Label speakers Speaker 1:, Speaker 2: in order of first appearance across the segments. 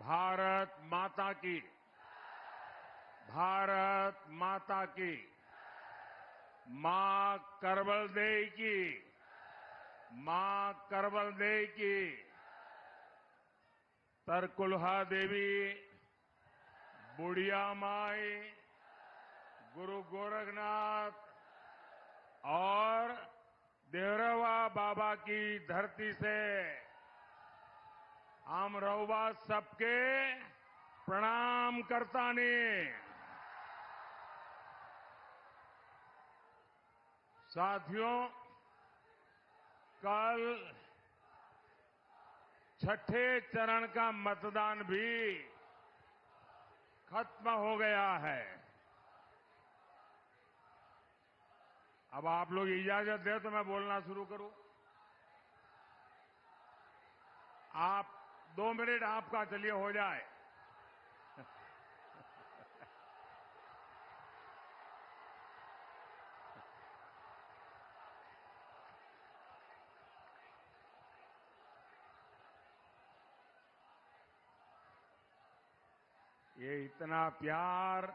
Speaker 1: भारत माता की, भारत माता की, मां करवल देई की, मां करवल देई की, तरकुलहा देवी, बुढ़िया माई, गुरु गोरखनाथ और देवरवा बाबा की धरती से हम रउवा सबके प्रणाम करतानी। साथियों, कल छठे चरण का मतदान भी खत्म हो गया है। अब आप लोग इजाजत दें तो मैं बोलना शुरू करूं। आप 2 मिनट आपका चलिए हो जाए। ये इतना प्यार,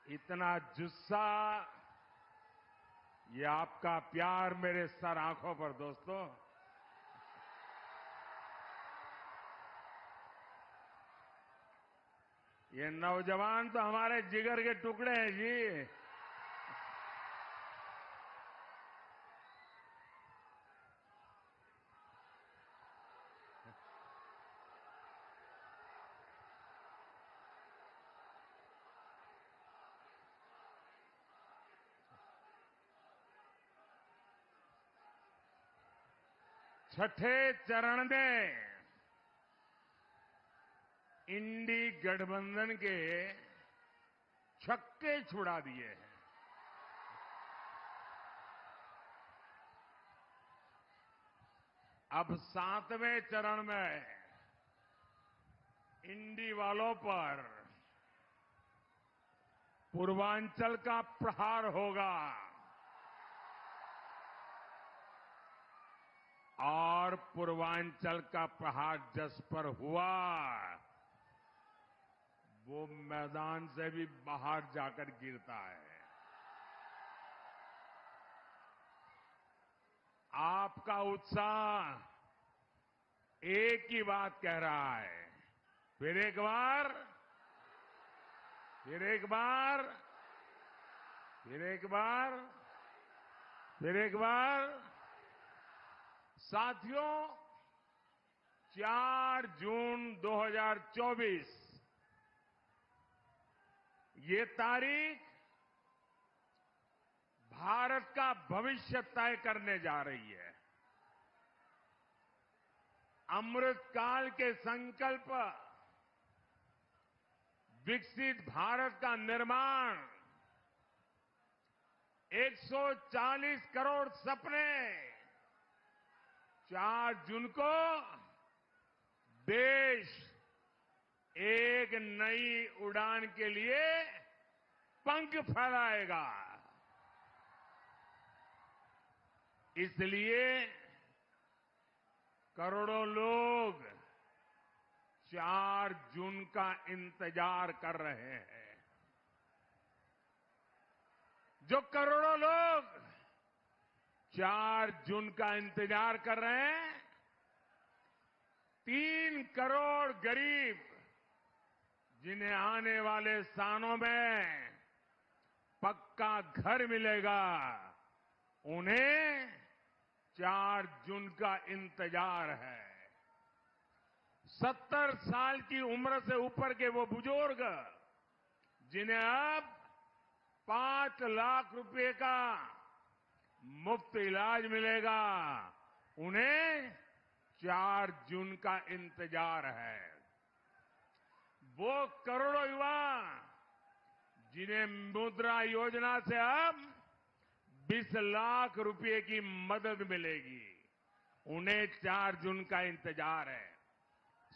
Speaker 1: इतना जुस्सा, ये आपका प्यार मेरे सर आंखों पर दोस्तों। ये नौजवान तो हमारे जिगर के टुकड़े हैं जी। छठे चरण में इंडी गठबंधन के छक्के छुड़ा दिए हैं। अब 7वें चरण में इंडी वालों पर पूर्वांचल का प्रहार होगा और पूर्वांचल का प्रहार जिस पर हुआ वो मैदान से भी बाहर जाकर गिरता है। आपका उत्साह एक ही बात कह रहा है। फिर एक बार, फिर एक बार, फिर एक बार, फिर एक बार। साथियों, 4 जून 2024 ये तारीख भारत का भविष्य तय करने जा रही है। अमृत काल के संकल्प, विकसित भारत का निर्माण, 140 करोड़ सपने 4 जून को देश एक नई उड़ान के लिए पंख फैलाएगा। इसलिए करोड़ों लोग 4 जून का इंतजार कर रहे हैं। जो करोड़ों लोग 4 जून का इंतजार कर रहे हैं, 3 करोड़ गरीब जिन्हें आने वाले सालों में पक्का घर मिलेगा, उन्हें 4 जून का इंतजार है। 70 साल की उम्र से ऊपर के वो बुजुर्ग जिन्हें अब 5 लाख रुपए का मुफ्त इलाज मिलेगा, उन्हें 4 जून का इंतजार है। वो करोड़ों युवा जिन्हें मुद्रा योजना से अब 20 लाख रुपए की मदद मिलेगी, उन्हें 4 जून का इंतजार है।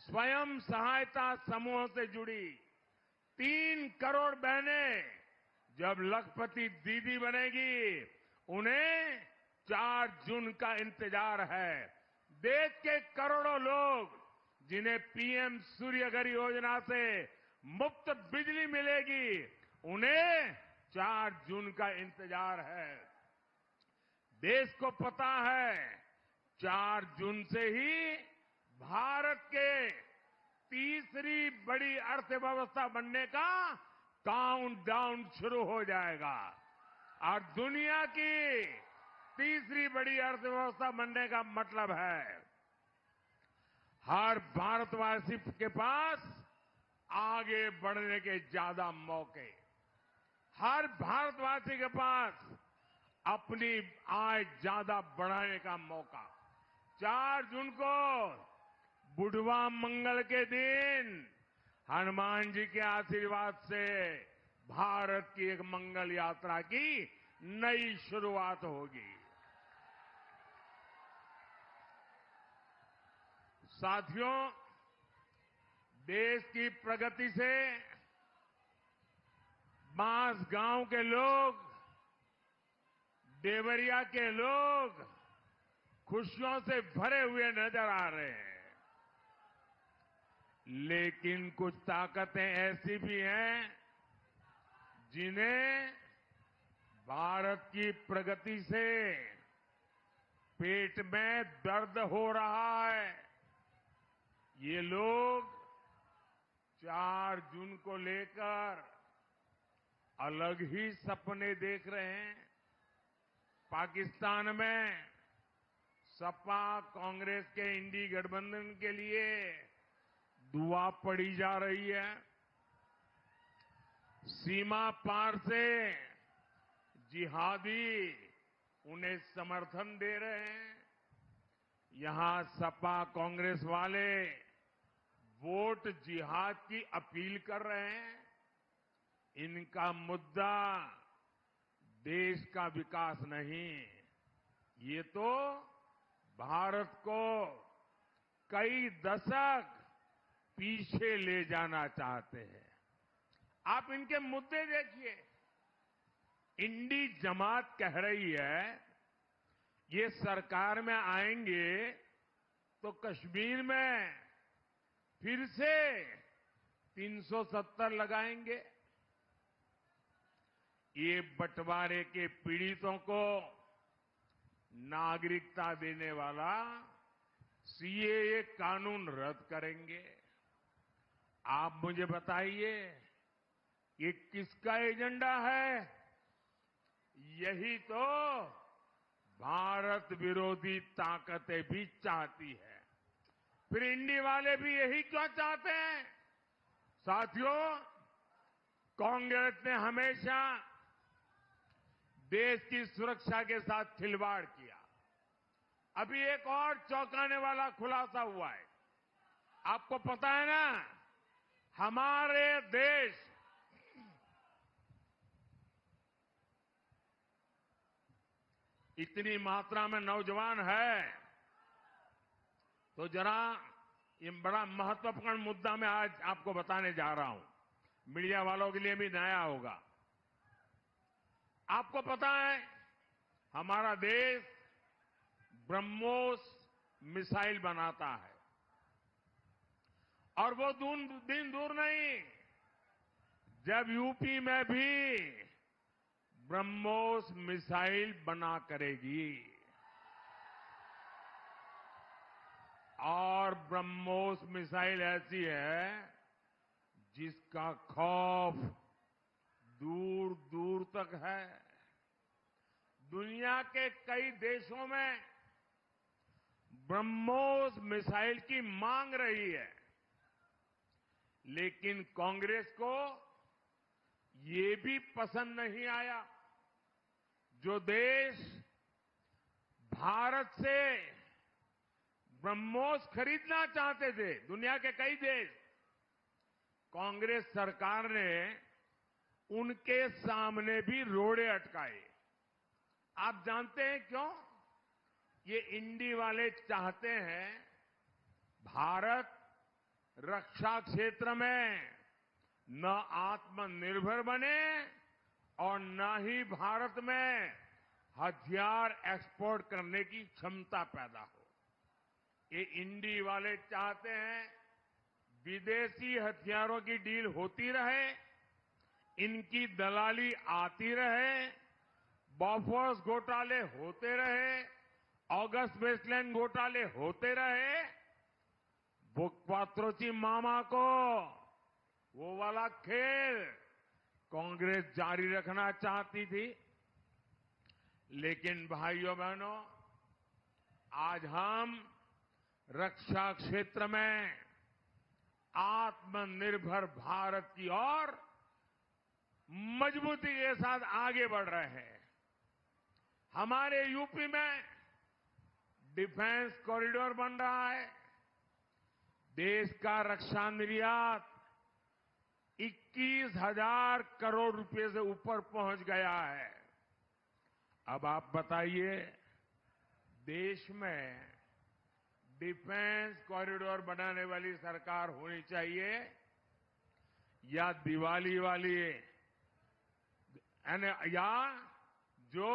Speaker 1: स्वयं सहायता समूह से जुड़ी 3 करोड़ बहनें जब लखपति दीदी बनेगी, उन्हें 4 जून का इंतजार है। देश के करोड़ों लोग जिन्हें पीएम सूर्यघर योजना से मुफ्त बिजली मिलेगी, उन्हें 4 जून का इंतजार है। देश को पता है 4 जून से ही भारत के तीसरी बड़ी अर्थव्यवस्था बनने का काउंटडाउन शुरू हो जाएगा और दुनिया की तीसरी बड़ी अर्थव्यवस्था बनने का मतलब है हर भारतवासी के पास आगे बढ़ने के ज्यादा मौके, हर भारतवासी के पास अपनी आय ज्यादा बढ़ाने का मौका। 4 जून को बुढ़वा मंगल के दिन हनुमान जी के आशीर्वाद से भारत की एक मंगल यात्रा की नई शुरुआत होगी। साथियों, देश की प्रगति से बांसगांव के लोग, देवरिया के लोग खुशियों से भरे हुए नजर आ रहे हैं। लेकिन कुछ ताकतें ऐसी भी हैं जिन्हें भारत की प्रगति से पेट में दर्द हो रहा है। ये लोग 4 जून को लेकर अलग ही सपने देख रहे हैं। पाकिस्तान में सपा कांग्रेस के इंडी गठबंधन के लिए दुआ पड़ी जा रही है। सीमा पार से जिहादी उन्हें समर्थन दे रहे हैं। यहां सपा कांग्रेस वाले वोट जिहाद की अपील कर रहे हैं। इनका मुद्दा देश का विकास नहीं, ये तो भारत को कई दशक पीछे ले जाना चाहते हैं। आप इनके मुद्दे देखिए। इंडी जमात कह रही है ये सरकार में आएंगे तो कश्मीर में फिर से 370 लगाएंगे। ये बंटवारे के पीड़ितों को नागरिकता देने वाला सीएए कानून रद्द करेंगे। आप मुझे बताइए ये किसका एजेंडा है? यही तो भारत विरोधी ताकतें भी चाहती है। फिर इंडी वाले भी यही क्यों चाहते हैं? साथियों, कांग्रेस ने हमेशा देश की सुरक्षा के साथ खिलवाड़ किया। अभी एक और चौंकाने वाला खुलासा हुआ है। आपको पता है ना, हमारे देश इतनी मात्रा में नौजवान है, तो जरा ये बड़ा महत्वपूर्ण मुद्दा मैं आज आपको बताने जा रहा हूं। मीडिया वालों के लिए भी नया होगा। आपको पता है हमारा देश ब्रह्मोस मिसाइल बनाता है और वो दिन दूर नहीं जब यूपी में भी ब्रह्मोस मिसाइल बना करेगी। और ब्रह्मोस मिसाइल ऐसी है जिसका खौफ दूर दूर तक है। दुनिया के कई देशों में ब्रह्मोस मिसाइल की मांग रही है, लेकिन कांग्रेस को ये भी पसंद नहीं आया। जो देश भारत से ब्रह्मोस खरीदना चाहते थे, दुनिया के कई देश, कांग्रेस सरकार ने उनके सामने भी रोड़े अटकाए। आप जानते हैं क्यों? ये इंडी वाले चाहते हैं भारत रक्षा क्षेत्र में न आत्मनिर्भर बने और न ही भारत में हथियार एक्सपोर्ट करने की क्षमता पैदा हो। ये इंडी वाले चाहते हैं विदेशी हथियारों की डील होती रहे, इनकी दलाली आती रहे, बॉफोर्स घोटाले होते रहे, ऑगस्ट वेस्टलैंड घोटाले होते रहे, बुकपात्रोची मामा को वो वाला खेल कांग्रेस जारी रखना चाहती थी। लेकिन भाइयों बहनों, आज हम रक्षा क्षेत्र में आत्मनिर्भर भारत की ओर मजबूती के साथ आगे बढ़ रहे हैं। हमारे यूपी में डिफेंस कॉरिडोर बन रहा है। देश का रक्षा निर्यात 21,000 करोड़ रुपए से ऊपर पहुंच गया है। अब आप बताइए, देश में डिफेंस कॉरिडोर बनाने वाली सरकार होनी चाहिए या दिवाली वाली, या जो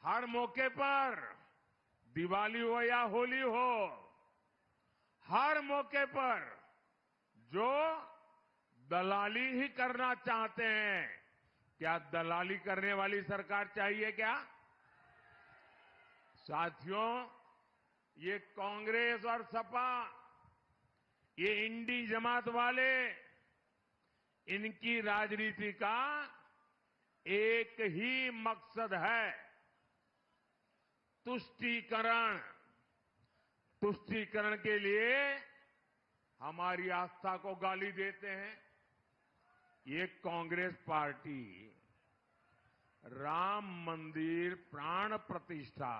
Speaker 1: हर मौके पर, दिवाली हो या होली हो, हर मौके पर जो दलाली ही करना चाहते हैं? क्या दलाली करने वाली सरकार चाहिए क्या? साथियों, ये कांग्रेस और सपा, ये इंडी जमात वाले, इनकी राजनीति का एक ही मकसद है, तुष्टीकरण। तुष्टीकरण के लिए हमारी आस्था को गाली देते हैं। ये कांग्रेस पार्टी राम मंदिर प्राण प्रतिष्ठा,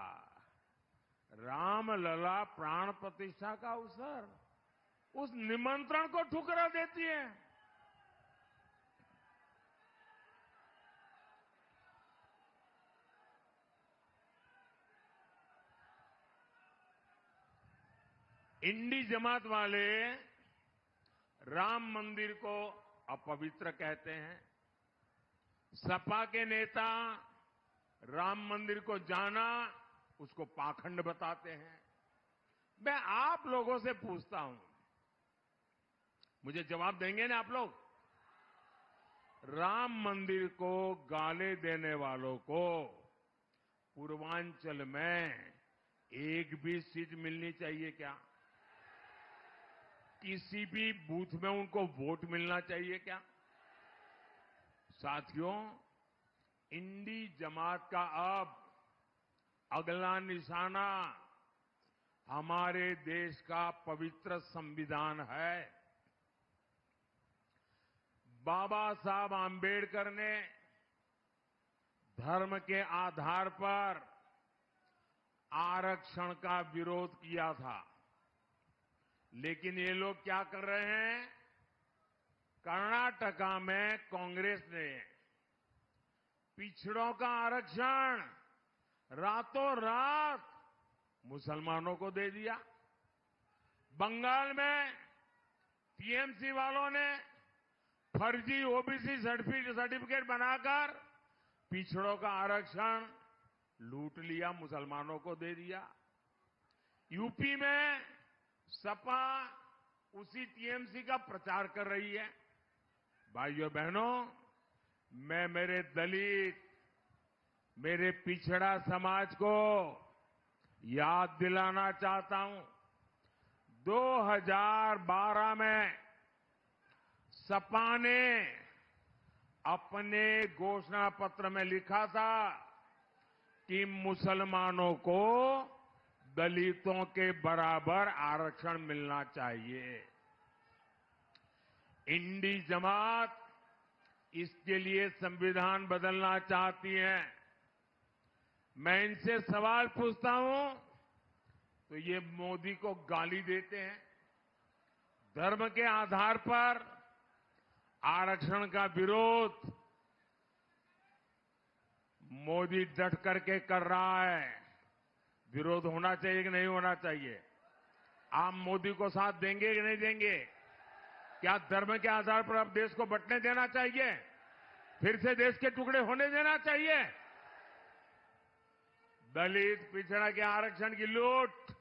Speaker 1: रामलला प्राण प्रतिष्ठा का अवसर, उस निमंत्रण को ठुकरा देती है। इंडी जमात वाले राम मंदिर को अपवित्र कहते हैं। सपा के नेता राम मंदिर को जाना, उसको पाखंड बताते हैं। मैं आप लोगों से पूछता हूं, मुझे जवाब देंगे ना आप लोग? राम मंदिर को गाले देने वालों को पूर्वांचल में एक भी सीट मिलनी चाहिए क्या? किसी भी बूथ में उनको वोट मिलना चाहिए क्या? साथियों, इंडी जमात का अब अगला निशाना हमारे देश का पवित्र संविधान है। बाबा साहब आंबेडकर ने धर्म के आधार पर आरक्षण का विरोध किया था, लेकिन ये लोग क्या कर रहे हैं? कर्नाटका में कांग्रेस ने पिछड़ों का आरक्षण रातों रात मुसलमानों को दे दिया। बंगाल में टीएमसी वालों ने फर्जी ओबीसी सर्टिफिकेट बनाकर पिछड़ों का आरक्षण लूट लिया, मुसलमानों को दे दिया। यूपी में सपा उसी टीएमसी का प्रचार कर रही है। भाइयों बहनों, मैं मेरे दलित, मेरे पिछड़ा समाज को याद दिलाना चाहता हूं। 2012 में सपा ने अपने घोषणा पत्र में लिखा था कि मुसलमानों को दलितों के बराबर आरक्षण मिलना चाहिए। इंडी जमात इसके लिए संविधान बदलना चाहती है। मैं इनसे सवाल पूछता हूं तो ये मोदी को गाली देते हैं। धर्म के आधार पर आरक्षण का विरोध मोदी डट करके कर रहा है। विरोध होना चाहिए कि नहीं होना चाहिए? आप मोदी को साथ देंगे कि नहीं देंगे? क्या धर्म के आधार पर अब देश को बंटने देना चाहिए? फिर से देश के टुकड़े होने देना चाहिए? दलित पिछड़ा के आरक्षण की लूट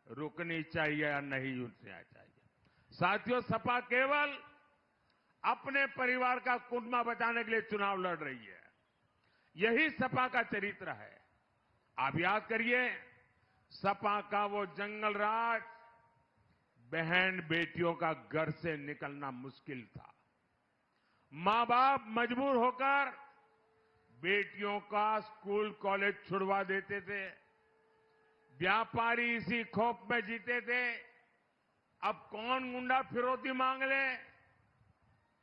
Speaker 1: रुकनी चाहिए या नहीं रुकनी चाहिए। साथियों, सपा केवल अपने परिवार का कुटुंबा बचाने के लिए चुनाव लड़ रही है। यही सपा का चरित्र है। आप याद करिए, सपा का वो जंगल राज, बहन बेटियों का घर से निकलना मुश्किल था। मां बाप मजबूर होकर बेटियों का स्कूल कॉलेज छुड़वा देते थे। व्यापारी इसी खौफ में जीते थे, अब कौन गुंडा फिरौती मांग ले,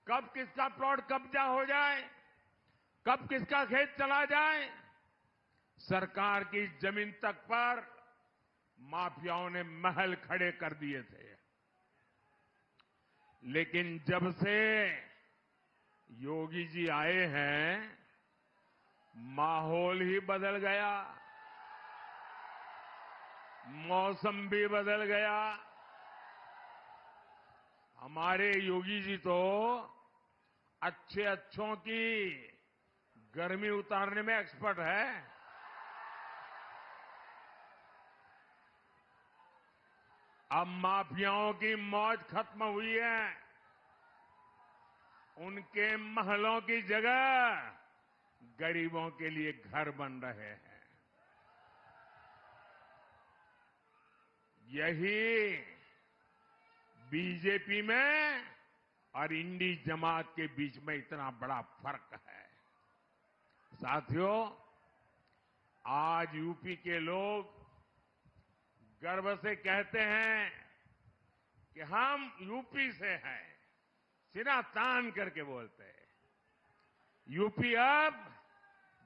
Speaker 1: कब किसका प्लॉट कब्जा हो जाए, कब किसका खेत चला जाए। सरकार की जमीन तक पर माफियाओं ने महल खड़े कर दिए थे। लेकिन जब से योगी जी आए हैं, माहौल ही बदल गया, मौसम भी बदल गया। हमारे योगी जी तो अच्छे अच्छों की गर्मी उतारने में एक्सपर्ट है। अब माफियाओं की मौज खत्म हुई है। उनके महलों की जगह गरीबों के लिए घर बन रहे हैं। यही बीजेपी में और इंडी जमात के बीच में इतना बड़ा फर्क है। साथियों, आज यूपी के लोग गर्व से कहते हैं कि हम यूपी से हैं, सिरा तान करके बोलते हैं। यूपी अब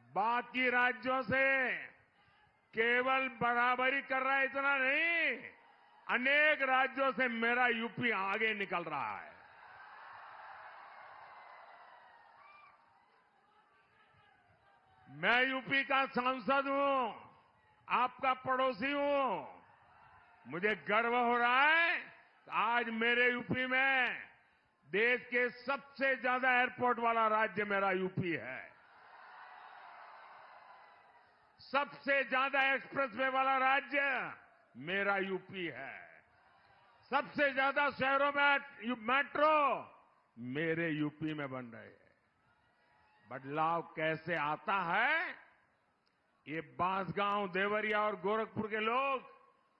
Speaker 1: बाकी राज्यों से केवल बराबरी कर रहा है, इतना नहीं, अनेक राज्यों से मेरा यूपी आगे निकल रहा है। मैं यूपी का सांसद हूं, आपका पड़ोसी हूं। मुझे गर्व हो रहा है कि आज मेरे यूपी में देश के सबसे ज्यादा एयरपोर्ट वाला राज्य मेरा यूपी है। सबसे ज्यादा एक्सप्रेसवे वाला राज्य मेरा यूपी है। सबसे ज्यादा शहरों में मेट्रो मेरे यूपी में बन रहे हैं। बदलाव कैसे आता है, ये बांसगांव, देवरिया और गोरखपुर के लोग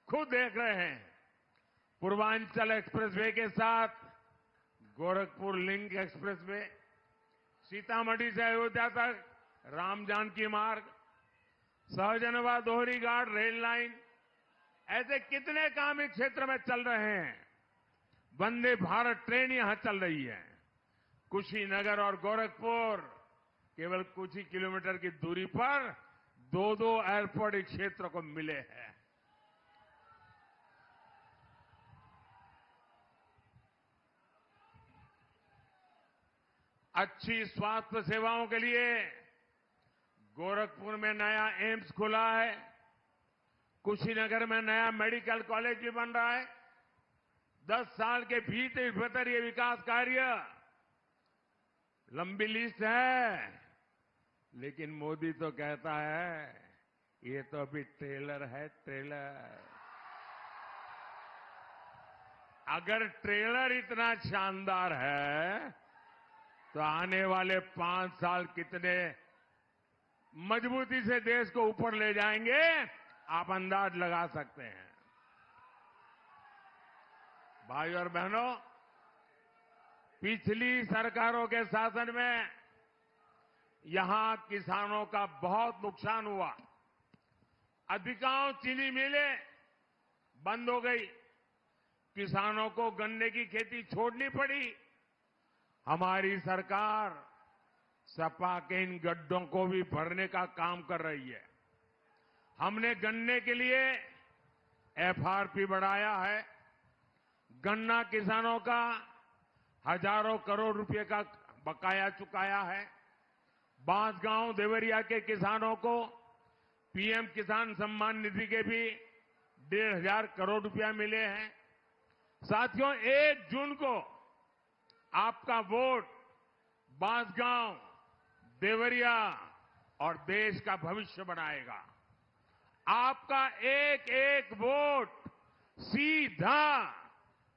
Speaker 1: खुद देख रहे हैं। पूर्वांचल एक्सप्रेसवे के साथ गोरखपुर लिंक एक्सप्रेसवे, सीतामढ़ी से अयोध्या तक राम जानकी मार्ग, सहजनवा दोहरी घाट रेल लाइन, ऐसे कितने काम इस क्षेत्र में चल रहे हैं। वंदे भारत ट्रेन यहां चल रही है। कुशीनगर और गोरखपुर केवल कुछ ही किलोमीटर की दूरी पर दो एयरपोर्ट इस क्षेत्र को मिले हैं। अच्छी स्वास्थ्य सेवाओं के लिए गोरखपुर में नया एम्स खुला है। कुशीनगर में नया मेडिकल कॉलेज भी बन रहा है। 10 साल के भीतर ये विकास कार्य, लंबी लिस्ट है, लेकिन मोदी तो कहता है ये तो अभी ट्रेलर है, ट्रेलर। अगर ट्रेलर इतना शानदार है तो आने वाले 5 साल कितने मजबूती से देश को ऊपर ले जाएंगे, आप अंदाज लगा सकते हैं। भाई और बहनों, पिछली सरकारों के शासन में यहां किसानों का बहुत नुकसान हुआ। अधिकांश चीनी मिलें बंद हो गई, किसानों को गन्ने की खेती छोड़नी पड़ी। हमारी सरकार सपा के इन गड्ढों को भी भरने का काम कर रही है। हमने गन्ने के लिए एफआरपी बढ़ाया है। गन्ना किसानों का हजारों करोड़ रुपए का बकाया चुकाया है। बांसगांव, देवरिया के किसानों को पीएम किसान सम्मान निधि के भी 1,500 करोड़ रुपया मिले हैं। साथियों, 1 जून को आपका वोट बांसगांव, देवरिया और देश का भविष्य बनाएगा। आपका एक एक वोट सीधा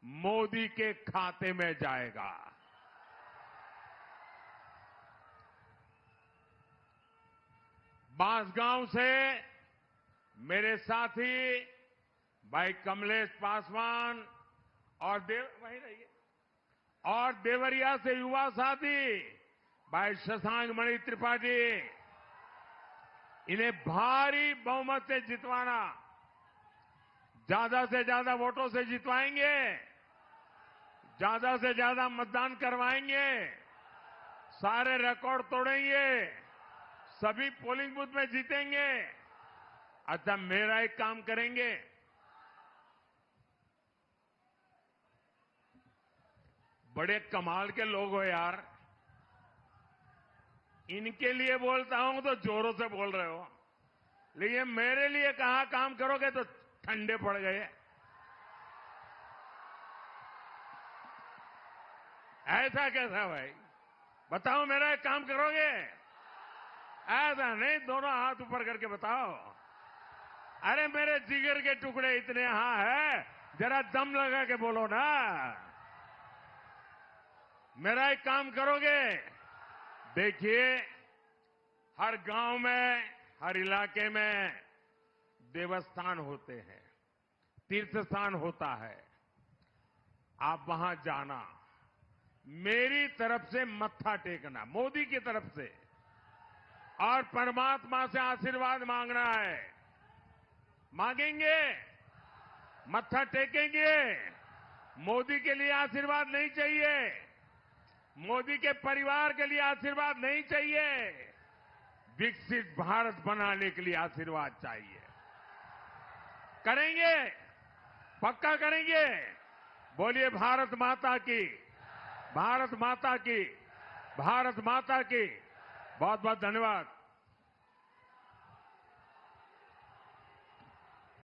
Speaker 1: मोदी के खाते में जाएगा। बांसगांव से मेरे साथी भाई कमलेश पासवान और वहीं रहिए, और देवरिया से युवा साथी भाई शशांक मणि त्रिपाठी, इन्हें भारी बहुमत से जितवाना, ज्यादा से ज्यादा वोटों से जितवाएंगे, ज्यादा से ज्यादा मतदान करवाएंगे, सारे रिकॉर्ड तोड़ेंगे, सभी पोलिंग बूथ में जीतेंगे। अच्छा, मेरा एक काम करेंगे, बड़े कमाल के लोग हो यार, इनके लिए बोलता हूं तो जोरों से बोल रहे हो, लेकिन मेरे लिए कहा काम करोगे तो ठंडे पड़ गए। ऐसा कैसा भाई, बताओ मेरा एक काम करोगे? ऐसा नहीं, दोनों हाथ ऊपर करके बताओ। अरे मेरे जिगर के टुकड़े इतने यहां है, जरा दम लगा के बोलो ना। मेरा एक काम करोगे? देखिए, हर गांव में, हर इलाके में देवस्थान होते हैं, तीर्थ स्थान होता है। आप वहां जाना, मेरी तरफ से मत्था टेकना, मोदी की तरफ से, और परमात्मा से आशीर्वाद मांगना है। मांगेंगे, मत्था टेकेंगे। मोदी के लिए आशीर्वाद नहीं चाहिए, मोदी के परिवार के लिए आशीर्वाद नहीं चाहिए, विकसित भारत बनाने के लिए आशीर्वाद चाहिए। करेंगे, पक्का करेंगे। बोलिए भारत माता की, भारत माता की, भारत माता की। बहुत बहुत धन्यवाद।